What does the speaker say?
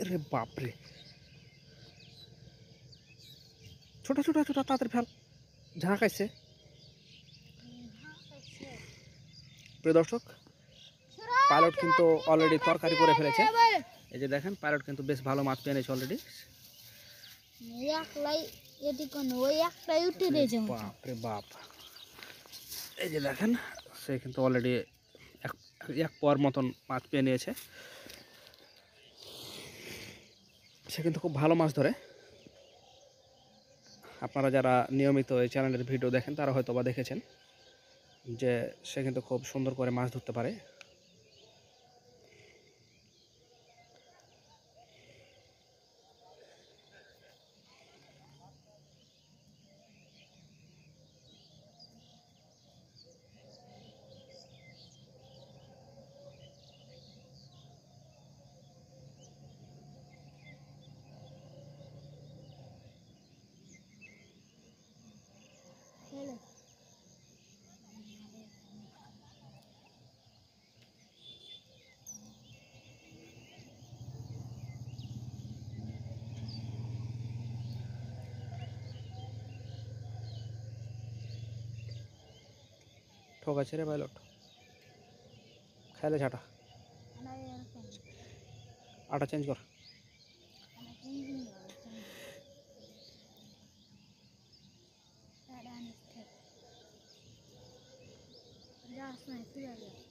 रे बाप रे छोटा छोटा छोटा तातर फेल झाँकाইছে প্রিয় দর্শক পাইলট কিন্তু অলরেডি তরকারি করে ফেলেছে এই যে দেখেন পাইলট কিন্তু বেশ ভালো মাছ পেয়ে নিয়েছে অলরেডি একলাই এটি কোন ওই একলাই উঠে দিয়েছে বাপ রে বাপ এই যে দেখেন সে কিন্তু অলরেডি এক পর মতন মাছ পেয়ে নিয়েছে সে কিন্তু খুব ভালো মাছ ধরে আপনারা যারা নিয়মিত এই চ্যানেলের ভিডিও দেখেন তারা হয়তো বা দেখেছেন যে সে কিন্তু খুব সুন্দর করে মাছ ধরতে পারে ठोका रे पायलट खाइले झाटा आटा चेंज कर जा